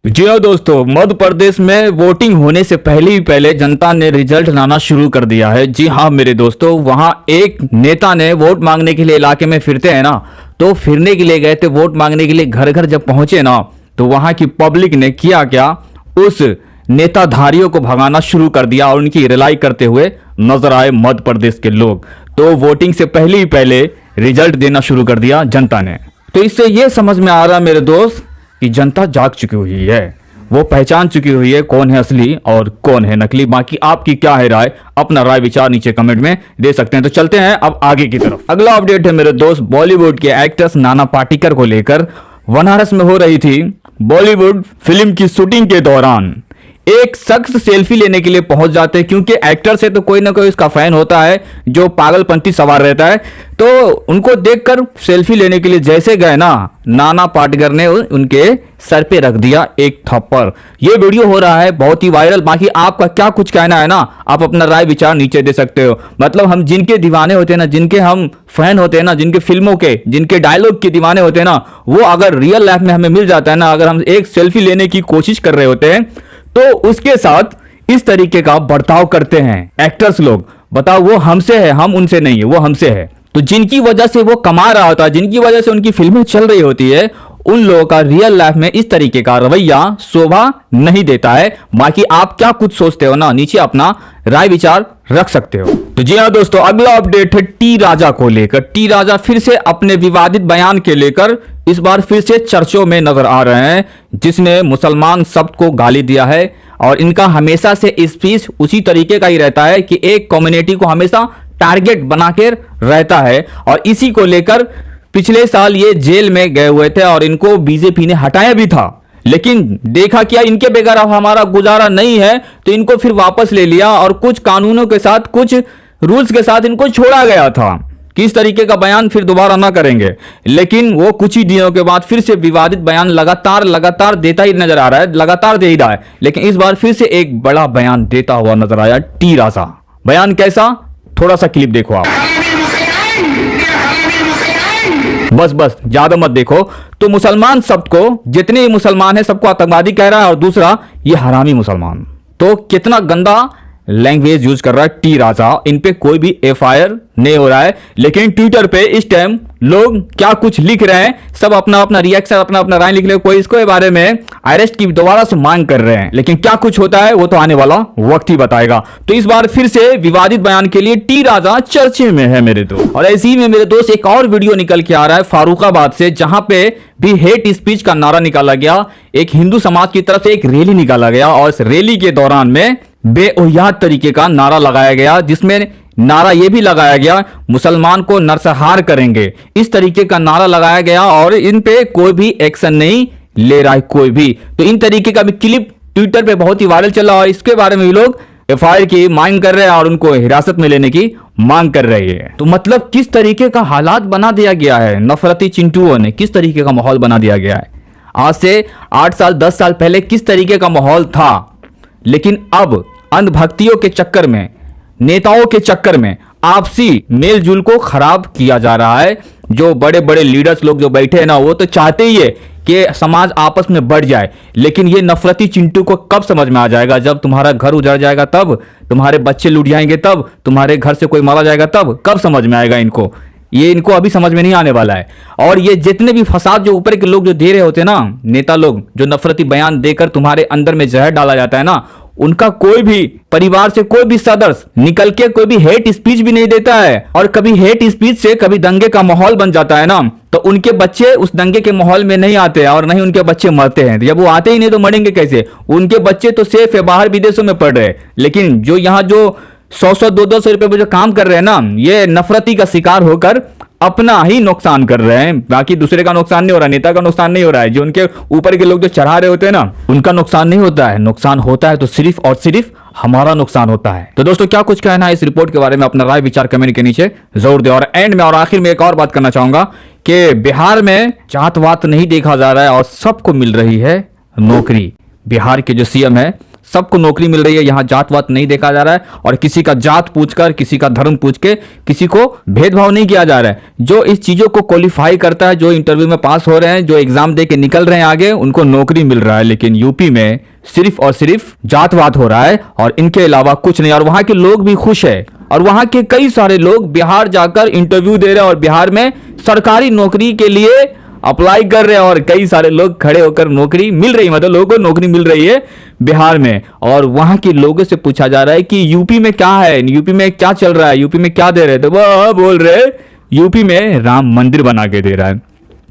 जी हाँ दोस्तों, मध्य प्रदेश में वोटिंग होने से पहले ही पहले जनता ने रिजल्ट लाना शुरू कर दिया है। जी हाँ मेरे दोस्तों, वहाँ एक नेता ने वोट मांगने के लिए इलाके में फिरते हैं ना, तो फिरने के लिए गए थे वोट मांगने के लिए। घर घर जब पहुंचे ना, तो वहाँ की पब्लिक ने किया क्या, उस नेताधारियों को भगाना शुरू कर दिया और उनकी रिलाई करते हुए नजर आए मध्य प्रदेश के लोग। तो वोटिंग से पहले ही पहले रिजल्ट देना शुरू कर दिया जनता ने। तो इससे यह समझ में आ रहा मेरे दोस्त कि जनता जाग चुकी हुई है, वो पहचान चुकी हुई है कौन है असली और कौन है नकली। बाकी आपकी क्या है राय, अपना राय विचार नीचे कमेंट में दे सकते हैं। तो चलते हैं अब आगे की तरफ। अगला अपडेट है मेरे दोस्त, बॉलीवुड के एक्ट्रेस नाना पाटेकर को लेकर। बनारस में हो रही थी बॉलीवुड फिल्म की शूटिंग के दौरान एक शख्स सेल्फी लेने के लिए पहुंच जाते हैं, क्योंकि एक्टर से तो कोई ना कोई उसका फैन होता है जो पागलपंती सवार रहता है। तो उनको देखकर सेल्फी लेने के लिए जैसे गए ना, नाना पाटेकर ने उनके सर पे रख दिया एक थप्पड़। ये वीडियो हो रहा है बहुत ही वायरल। बाकी आपका क्या कुछ कहना है ना, आप अपना राय विचार नीचे दे सकते हो। मतलब हम जिनके दीवाने होते हैं ना, जिनके हम फैन होते हैं ना, जिनके फिल्मों के, जिनके डायलॉग के दीवाने होते हैं ना, वो अगर रियल लाइफ में हमें मिल जाता है ना, अगर हम एक सेल्फी लेने की कोशिश कर रहे होते हैं तो उसके साथ इस तरीके का बर्ताव करते हैं एक्टर्स लोग। बताओ, वो हमसे है, हम उनसे नहीं है, वो हमसे है। तो जिनकी वजह से वो कमा रहा होता है, जिनकी वजह से उनकी फिल्में चल रही होती है, उन लोगों का रियल लाइफ में इस तरीके का रवैया शोभा नहीं देता है। बाकी आप क्या कुछ सोचते हो ना, नीचे अपना राय विचार रख सकते हो। तो जी हाँ दोस्तों, अगला अपडेट है टी राजा को लेकर। टी राजा फिर से अपने विवादित बयान के लेकर इस बार फिर से चर्चों में नजर आ रहे हैं, जिसने मुसलमान शब्द को गाली दिया है। और इनका हमेशा से स्पीच उसी तरीके का ही रहता है कि एक कम्युनिटी को हमेशा टारगेट बनाकर रहता है। और इसी को लेकर पिछले साल ये जेल में गए हुए थे और इनको बीजेपी ने हटाया भी था। लेकिन देखा क्या, इनके बगैर अब हमारा गुजारा नहीं है, तो इनको फिर वापस ले लिया और कुछ कानूनों के साथ, कुछ रूल्स के साथ इनको छोड़ा गया था कि इस तरीके का बयान फिर दोबारा ना करेंगे। लेकिन वो कुछ ही दिनों के बाद फिर से विवादित बयान लगातार देता ही नजर आ रहा है, लगातार दे ही रहा है। लेकिन इस बार फिर से एक बड़ा बयान देता हुआ नजर आया टी राजा। बयान कैसा, थोड़ा सा क्लिप देखो आप। बस ज्यादा मत देखो। तो मुसलमान शब्द को, जितने मुसलमान हैं सबको आतंकवादी कह रहा है, और दूसरा ये हरामी मुसलमान। तो कितना गंदा लैंग्वेज यूज कर रहा है टी राजा। इन पे कोई भी एफआईआर नहीं हो रहा है, लेकिन ट्विटर पे इस टाइम लोग क्या कुछ लिख रहे हैं, सब अपना अपना रिएक्शन, अपना अपना राय लिख रहे हैं। कोई इसको बारे में अरेस्ट की दोबारा से मांग कर रहे हैं, लेकिन क्या कुछ होता है वो तो आने वाला वक्त ही बताएगा। तो इस बार फिर से विवादित बयान के लिए टी राजा चर्चे में है मेरे दोस्त। और ऐसे ही में मेरे दोस्त एक और वीडियो निकल के आ रहा है फारुखाबाद से, जहां पे भी हेट स्पीच का नारा निकाला गया। एक हिंदू समाज की तरफ से एक रैली निकाला गया और इस रैली के दौरान में बेओयाद तरीके का नारा लगाया गया, जिसमें नारा यह भी लगाया गया मुसलमान को नरसंहार करेंगे। इस तरीके का नारा लगाया गया और इन पे कोई भी एक्शन नहीं ले रहा है कोई भी। तो इन तरीके का भी क्लिप ट्विटर पे बहुत ही वायरल चला और इसके बारे में भी लोग एफआईआर की मांग कर रहे हैं और उनको हिरासत में लेने की मांग कर रहे हैं। तो मतलब किस तरीके का हालात बना दिया गया है, नफरती चिंटुओं ने किस तरीके का माहौल बना दिया गया है। आज से 8 साल 10 साल पहले किस तरीके का माहौल था, लेकिन अब अंधभक्तियों के चक्कर में, नेताओं के चक्कर में आपसी मेलजोल को खराब किया जा रहा है। जो बड़े बड़े लीडर्स लोग जो बैठे हैं ना, वो तो चाहते ही है कि समाज आपस में बढ़ जाए। लेकिन ये नफरती चिंटू को कब समझ में आ जाएगा, जब तुम्हारा घर उजड़ जाएगा, तब तुम्हारे बच्चे लूट जाएंगे, तब तुम्हारे घर से कोई मारा जाएगा, तब कब समझ में आएगा इनको। ये इनको अभी समझ में नहीं आने वाला है। और ये जितने भी फसाद जो ऊपर के लोग जो दे रहे होते हैं ना, नेता लोग जो नफरती बयान देकर तुम्हारे अंदर में जहर डाला जाता है ना, उनका कोई भी परिवार से कोई भी सदस्य निकल के कोई भी हेट स्पीच भी नहीं देता है। और कभी हेट स्पीच से कभी दंगे का माहौल बन जाता है ना, तो उनके बच्चे उस दंगे के माहौल में नहीं आते और नहीं उनके बच्चे मरते हैं। जब वो आते ही नहीं तो मरेंगे कैसे। उनके बच्चे तो सेफ है, बाहर विदेशों में पढ़ रहे हैं। लेकिन जो यहाँ जो 100-100 200 रुपए पे जो काम कर रहे हैं ना, ये नफरती का शिकार होकर अपना ही नुकसान कर रहे हैं। बाकी दूसरे का नुकसान नहीं हो रहा, नेता का नुकसान नहीं हो रहा है। जो उनके ऊपर के लोग जो चढ़ा रहे होते हैं ना, उनका नुकसान नहीं होता है। नुकसान होता है तो सिर्फ और सिर्फ हमारा नुकसान होता है। तो दोस्तों, क्या कुछ कहना है इस रिपोर्ट के बारे में, अपना राय विचार कमेंट के नीचे जरूर दे। और एंड में और आखिर में एक और बात करना चाहूंगा कि बिहार में जात वात नहीं देखा जा रहा है और सबको मिल रही है नौकरी। बिहार के जो सीएम है सबको नौकरी मिल रही है, यहाँ जात वात नहीं देखा जा रहा है और किसी का जात पूछकर, किसी का धर्म पूछ के किसी को भेदभाव नहीं किया जा रहा है। जो इस चीजों को क्वालिफाई करता है, जो इंटरव्यू में पास हो रहे हैं, जो एग्जाम दे के निकल रहे हैं आगे, उनको नौकरी मिल रहा है। लेकिन यूपी में सिर्फ और सिर्फ जातवाद हो रहा है और इनके अलावा कुछ नहीं। और वहां के लोग भी खुश है और वहां के कई सारे लोग बिहार जाकर इंटरव्यू दे रहे हैं और बिहार में सरकारी नौकरी के लिए अप्लाई कर रहे हैं और कई सारे लोग खड़े होकर नौकरी मिल रही है, मतलब लोगों को नौकरी मिल रही है बिहार में। और वहां के लोगों से पूछा जा रहा है कि यूपी में क्या है, यूपी में क्या चल रहा है, यूपी में क्या दे रहे हैं, तो वह बोल रहे यूपी में राम मंदिर बना के दे रहा है।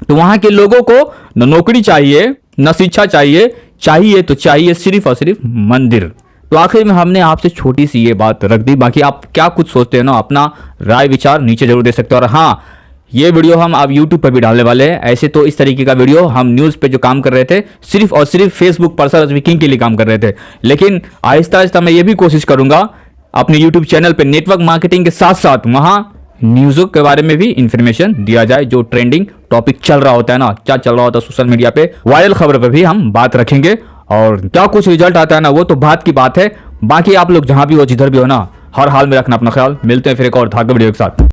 तो वहां के लोगों को न नौकरी चाहिए, न शिक्षा चाहिए, चाहिए तो चाहिए सिर्फ और सिर्फ मंदिर। तो आखिर में हमने आपसे छोटी सी ये बात रख दी। बाकी आप क्या कुछ सोचते हैं ना, अपना राय विचार नीचे जरूर दे सकते हो। और हाँ, ये वीडियो हम अब YouTube पर भी डालने वाले हैं। ऐसे तो इस तरीके का वीडियो हम न्यूज़ पे जो काम कर रहे थे सिर्फ और सिर्फ फेसबुक पर्सनल स्पीकिंग के लिए काम कर रहे थे, लेकिन आहिस्ता आहिस्ता मैं ये भी कोशिश करूंगा अपने YouTube चैनल पे नेटवर्क मार्केटिंग के साथ साथ वहां न्यूज़ों के बारे में भी इंफॉर्मेशन दिया जाए। जो ट्रेंडिंग टॉपिक चल रहा होता है ना, क्या चल रहा होता है सोशल मीडिया पे, वायरल खबर पे भी हम बात रखेंगे। और क्या कुछ रिजल्ट आता है ना, वो तो बात की बात है। बाकी आप लोग जहां भी हो, जिधर भी हो ना, हर हाल में रखना अपना ख्याल। मिलते हैं फिर एक और धागा वीडियो के साथ।